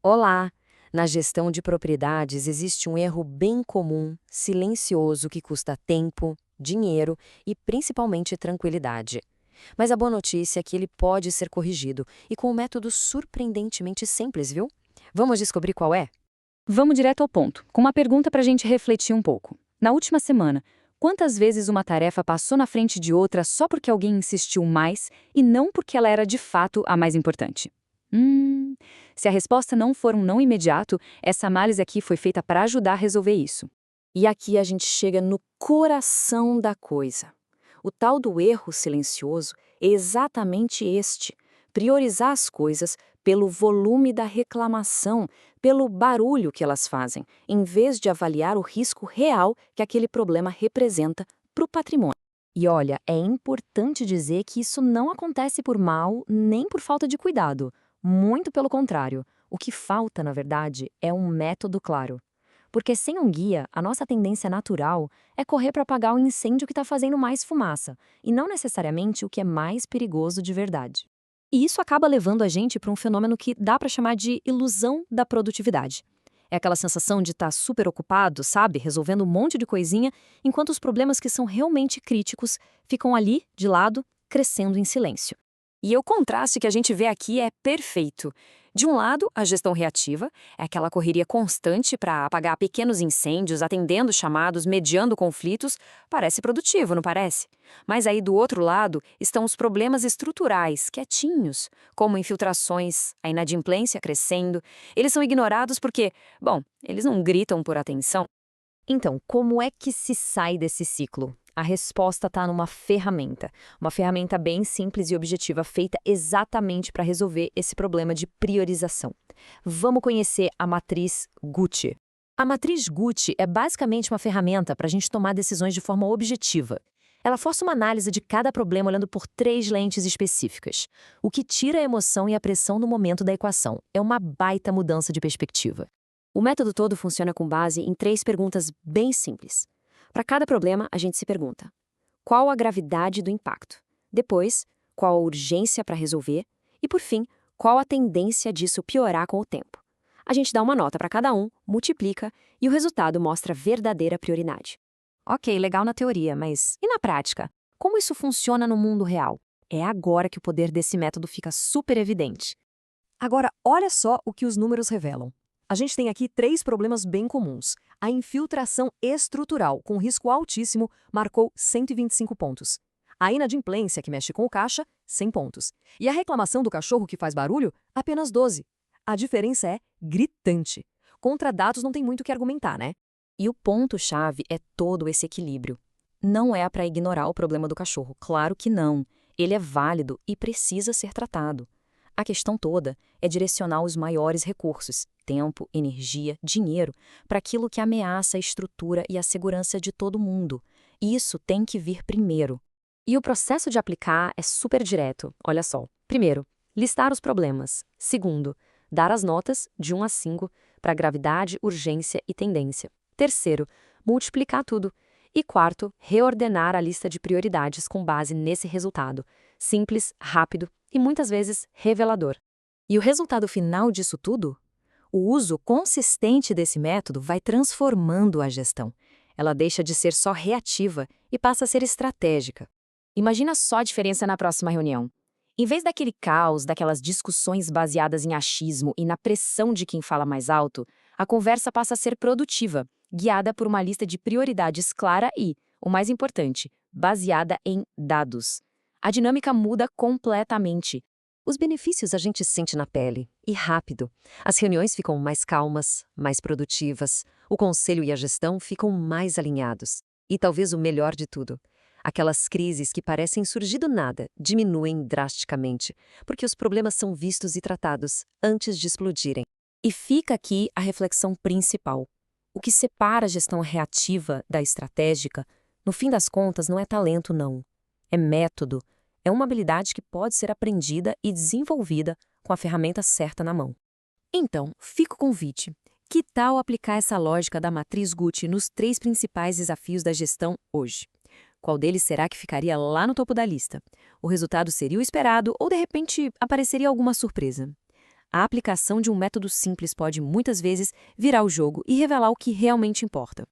Olá! Na gestão de propriedades existe um erro bem comum, silencioso, que custa tempo, dinheiro e principalmente tranquilidade. Mas a boa notícia é que ele pode ser corrigido e com um método surpreendentemente simples, viu? Vamos descobrir qual é? Vamos direto ao ponto, com uma pergunta para a gente refletir um pouco. Na última semana, quantas vezes uma tarefa passou na frente de outra só porque alguém insistiu mais e não porque ela era de fato a mais importante? Se a resposta não for um não imediato, essa análise aqui foi feita para ajudar a resolver isso. E aqui a gente chega no coração da coisa. O tal do erro silencioso é exatamente este: priorizar as coisas pelo volume da reclamação, pelo barulho que elas fazem, em vez de avaliar o risco real que aquele problema representa para o patrimônio. E olha, é importante dizer que isso não acontece por mal nem por falta de cuidado. Muito pelo contrário. O que falta, na verdade, é um método claro. Porque sem um guia, a nossa tendência natural é correr para apagar o incêndio que está fazendo mais fumaça, e não necessariamente o que é mais perigoso de verdade. E isso acaba levando a gente para um fenômeno que dá para chamar de ilusão da produtividade. É aquela sensação de estar super ocupado, sabe, resolvendo um monte de coisinha, enquanto os problemas que são realmente críticos ficam ali, de lado, crescendo em silêncio. E o contraste que a gente vê aqui é perfeito. De um lado, a gestão reativa é aquela correria constante para apagar pequenos incêndios, atendendo chamados, mediando conflitos. Parece produtivo, não parece? Mas aí do outro lado estão os problemas estruturais, quietinhos, como infiltrações, a inadimplência crescendo. Eles são ignorados porque, bom, eles não gritam por atenção. Então, como é que se sai desse ciclo? A resposta está numa ferramenta. Uma ferramenta bem simples e objetiva, feita exatamente para resolver esse problema de priorização. Vamos conhecer a matriz Gucci. A matriz Gucci é basicamente uma ferramenta para a gente tomar decisões de forma objetiva. Ela força uma análise de cada problema olhando por 3 lentes específicas, o que tira a emoção e a pressão no momento da equação. É uma baita mudança de perspectiva. O método todo funciona com base em 3 perguntas bem simples. Para cada problema, a gente se pergunta: qual a gravidade do impacto? Depois, qual a urgência para resolver? E, por fim, qual a tendência disso piorar com o tempo? A gente dá uma nota para cada um, multiplica e o resultado mostra a verdadeira prioridade. Ok, legal na teoria, mas e na prática? Como isso funciona no mundo real? É agora que o poder desse método fica super evidente. Agora, olha só o que os números revelam. A gente tem aqui 3 problemas bem comuns. A infiltração estrutural, com risco altíssimo, marcou 125 pontos. A inadimplência, que mexe com o caixa, 100 pontos. E a reclamação do cachorro que faz barulho, apenas 12. A diferença é gritante. Contra dados não tem muito o que argumentar, né? E o ponto-chave é todo esse equilíbrio. Não é para ignorar o problema do cachorro, claro que não. Ele é válido e precisa ser tratado. A questão toda é direcionar os maiores recursos, tempo, energia, dinheiro, para aquilo que ameaça a estrutura e a segurança de todo mundo. Isso tem que vir primeiro. E o processo de aplicar é super direto, olha só. Primeiro, listar os problemas. Segundo, dar as notas, de 1 a 5, para gravidade, urgência e tendência. Terceiro, multiplicar tudo. E quarto, reordenar a lista de prioridades com base nesse resultado. Simples, rápido e muitas vezes revelador. E o resultado final disso tudo? O uso consistente desse método vai transformando a gestão. Ela deixa de ser só reativa e passa a ser estratégica. Imagina só a diferença na próxima reunião. Em vez daquele caos, daquelas discussões baseadas em achismo e na pressão de quem fala mais alto, a conversa passa a ser produtiva, guiada por uma lista de prioridades clara e, o mais importante, baseada em dados. A dinâmica muda completamente. Os benefícios a gente sente na pele, e rápido. As reuniões ficam mais calmas, mais produtivas, o conselho e a gestão ficam mais alinhados. E talvez o melhor de tudo: aquelas crises que parecem surgir do nada diminuem drasticamente, porque os problemas são vistos e tratados antes de explodirem. E fica aqui a reflexão principal. O que separa a gestão reativa da estratégica, no fim das contas, não é talento, não. É método. É uma habilidade que pode ser aprendida e desenvolvida com a ferramenta certa na mão. Então, fica o convite. Que tal aplicar essa lógica da matriz Gucci nos 3 principais desafios da gestão hoje? Qual deles será que ficaria lá no topo da lista? O resultado seria o esperado ou, de repente, apareceria alguma surpresa? a aplicação de um método simples pode muitas vezes virar o jogo e revelar o que realmente importa.